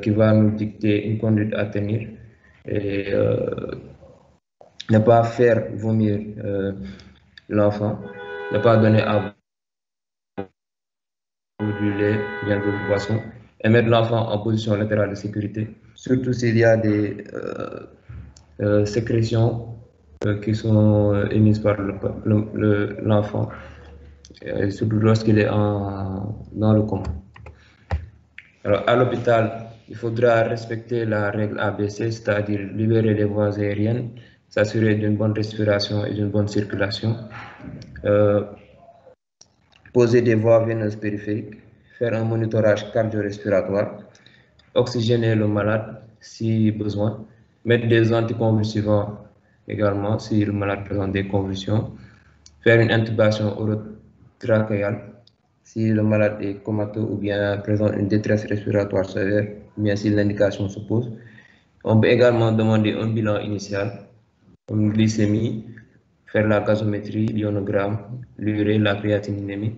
qui va nous dicter une conduite à tenir et ne pas faire vomir l'enfant, ne pas donner à du lait, bien de boisson, et mettre l'enfant en position latérale de sécurité, surtout s'il y a des sécrétions qui sont émises par l'enfant, surtout lorsqu'il est dans le coma. Alors, à l'hôpital, il faudra respecter la règle ABC, c'est-à-dire libérer les voies aériennes, s'assurer d'une bonne respiration et d'une bonne circulation, poser des voies veineuses périphériques, faire un monitorage cardio-respiratoire, oxygéner le malade si besoin, mettre des anticonvulsivants également si le malade présente des convulsions, faire une intubation orotrachéale si le malade est comateux ou bien présente une détresse respiratoire sévère, ou bien si l'indication se pose. On peut également demander un bilan initial, une glycémie, faire la gazométrie, l'ionogramme, l'urée, la créatininémie,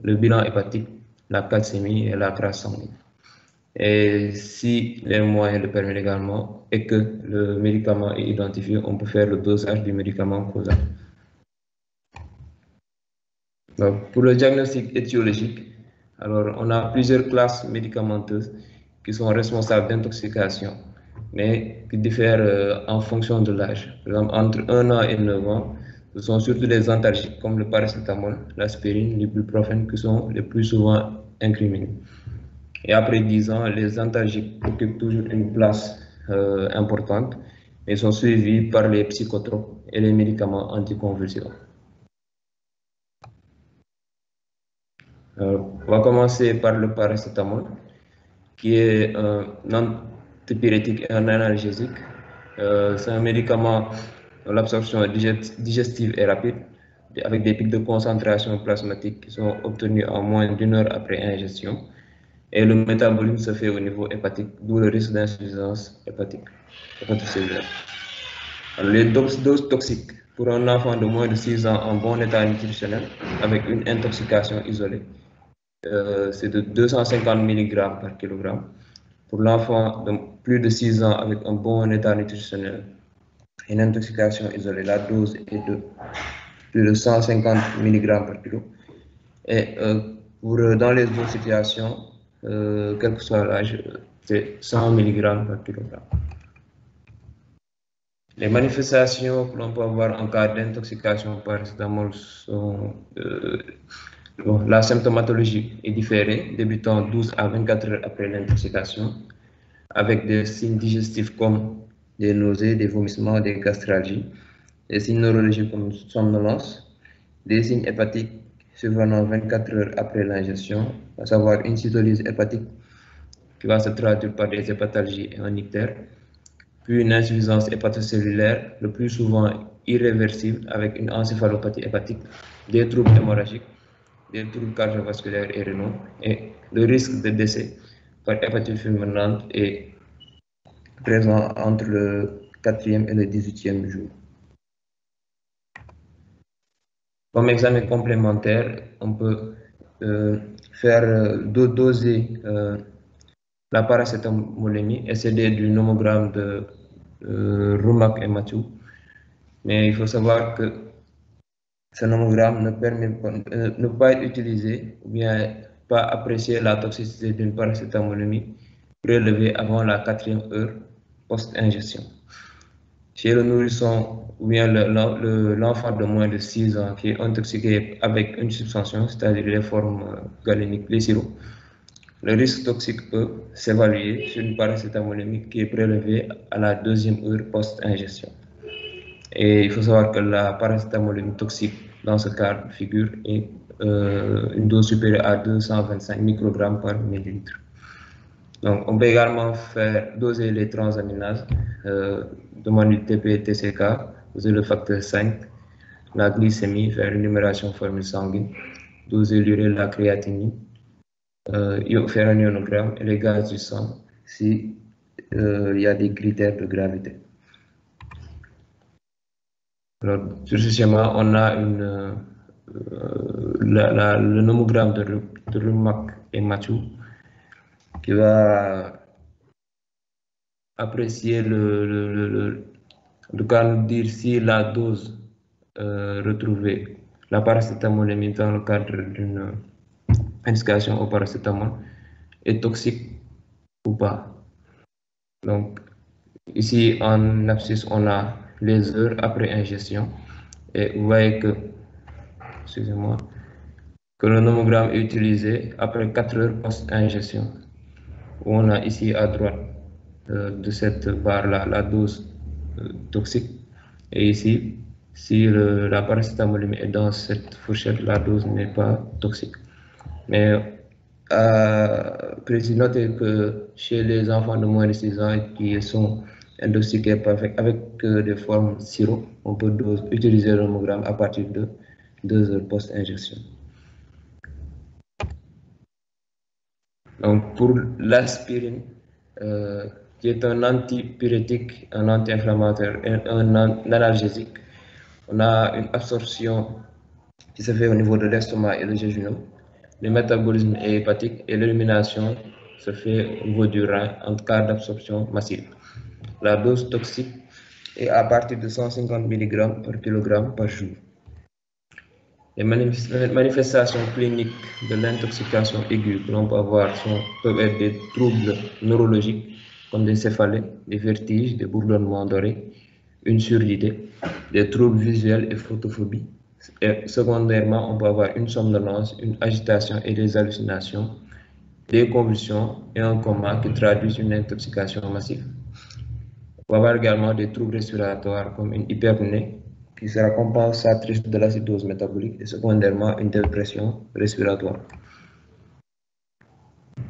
le bilan hépatique, la calcémie et la crasse sanguine. Et si les moyens le permettent également et que le médicament est identifié, on peut faire le dosage du médicament causal. Donc, pour le diagnostic étiologique, alors on a plusieurs classes médicamenteuses qui sont responsables d'intoxication, mais qui diffèrent en fonction de l'âge. Par exemple, entre 1 an et 9 ans, ce sont surtout les antalgiques comme le paracétamol, l'aspirine, l'ibuprofène qui sont les plus souvent incriminés. Et après 10 ans, les antalgiques occupent toujours une place importante, mais sont suivis par les psychotropes et les médicaments anticonvulsivants. On va commencer par le paracétamol, qui est un antipyrétique et un analgésique. C'est un médicament dont l'absorption digestive est rapide, avec des pics de concentration plasmatique qui sont obtenus en moins d'1 heure après ingestion. Et le métabolisme se fait au niveau hépatique, d'où le risque d'insuffisance hépatocellulaire. Les doses toxiques pour un enfant de moins de 6 ans en bon état nutritionnel, avec une intoxication isolée, c'est de 250 mg par kg. Pour l'enfant de plus de 6 ans avec un bon état nutritionnel, une intoxication isolée, la dose est de plus de 150 mg par kg. Et dans les autres situations, quel que soit l'âge, c'est 100 mg par kg. Les manifestations que l'on peut avoir en cas d'intoxication par paracétamol sont la symptomatologie est différée, débutant 12 à 24 heures après l'intoxication, avec des signes digestifs comme des nausées, des vomissements, des gastralgies, des signes neurologiques comme somnolence, des signes hépatiques survenant 24 heures après l'ingestion, à savoir une cytolyse hépatique qui va se traduire par des hépatalgies et un ictère, puis une insuffisance hépatocellulaire, le plus souvent irréversible avec une encéphalopathie hépatique, des troubles hémorragiques, des troubles cardiovasculaires et rénaux, et le risque de décès par hépatite fulminante est présent entre le 4e et le 18e jour. Comme examen complémentaire, on peut doser la paracétamolémie et s'aider du nomogramme de Rumack et Mathieu. Mais il faut savoir que ce nomogramme ne peut pas être utilisé ou bien pas apprécier la toxicité d'une paracétamolémie prélevée avant la 4e heure post-ingestion. Chez le nourrisson ou bien l'enfant de moins de 6 ans qui est intoxiqué avec une substantion, c'est-à-dire les formes galéniques, les sirops, le risque toxique peut s'évaluer sur une paracétamolémie qui est prélevée à la 2e heure post-ingestion. Et il faut savoir que la paracétamolémie toxique, dans ce cas de figure, est une dose supérieure à 225 microgrammes par millilitre. Donc, on peut également doser les transaminases, demander le TP-TCK, doser le facteur 5, la glycémie, faire une numération formule sanguine, doser l'urée, la créatinine, faire un ionogramme et les gaz du sang si il y a des critères de gravité. Alors, sur ce schéma, on a le nomogramme de Rumack et Mathieu qui va apprécier en tout cas nous dire si la dose retrouvée, la paracétamolémie dans le cadre d'une intoxication au paracétamol est toxique ou pas. Donc, ici en abscisse, on a les heures après ingestion et vous voyez que, excusez-moi, que le nomogramme est utilisé après 4 heures post-ingestion. On a ici à droite de cette barre-là la dose toxique et ici, si la paracétamolémie est dans cette fourchette, la dose n'est pas toxique. Mais notez que chez les enfants de moins de 6 ans qui sont intoxiqués avec des formes sirop, on peut utiliser le nomogramme à partir de 2 heures post-injection. Donc pour l'aspirine, qui est un antipyrétique, un anti-inflammatoire et un analgésique, on a une absorption qui se fait au niveau de l'estomac et le jejunum. Le métabolisme est hépatique et l'élimination se fait au niveau du rein en cas d'absorption massive. La dose toxique est à partir de 150 mg par kg par jour. Les manifestations cliniques de l'intoxication aiguë que l'on peut avoir peuvent être des troubles neurologiques comme des céphalées, des vertiges, des bourdonnements d'oreilles, une surdité, des troubles visuels et photophobie. Et secondairement, on peut avoir une somnolence, une agitation et des hallucinations, des convulsions et un coma qui traduisent une intoxication massive. On peut avoir également des troubles respiratoires comme une hyperpnée qui sera compensatrice de l'acidose métabolique et secondairement une dépression respiratoire.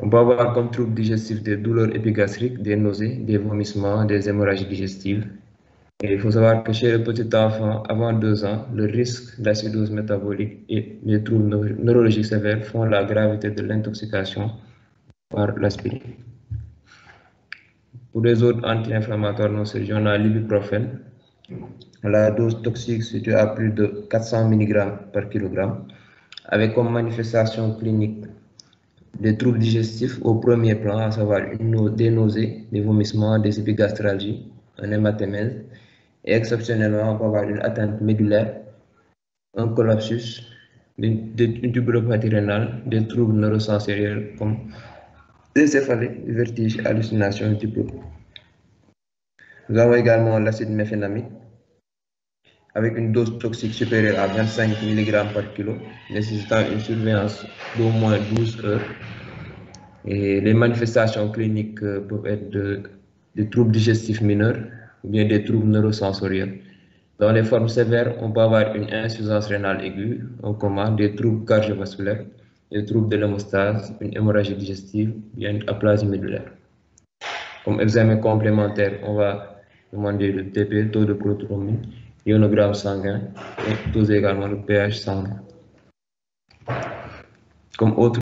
On peut avoir comme troubles digestifs des douleurs épigastriques, des nausées, des vomissements, des hémorragies digestives. Et il faut savoir que chez le petit enfant, avant 2 ans, le risque d'acidose métabolique et les troubles neurologiques sévères font la gravité de l'intoxication par l'aspirine. Pour les autres anti-inflammatoires non stéroïdiens, on a l'ibuprofène. La dose toxique se situe à plus de 400 mg par kg, avec comme manifestation clinique des troubles digestifs au premier plan, à savoir des nausées, des vomissements, des épigastralgies, un hématémèse, et exceptionnellement, on peut avoir une atteinte médulaire, un collapsus, une tubulopathie rénale, des troubles neurosensoriels comme des céphalées, des vertiges, hallucinations, diplôme. Nous avons également l'acide méfénamique, avec une dose toxique supérieure à 25 mg par kg, nécessitant une surveillance d'au moins 12 heures. Et les manifestations cliniques peuvent être des troubles digestifs mineurs ou bien des troubles neurosensoriels. Dans les formes sévères, on peut avoir une insuffisance rénale aiguë, un coma, des troubles cardiovasculaires, des troubles de l'hémostase, une hémorragie digestive, bien une aplasie médulaire. Comme examen complémentaire, on va demander le TP, taux de prothrombine, ionogramme sanguin et doser également le pH sanguin. Comme autre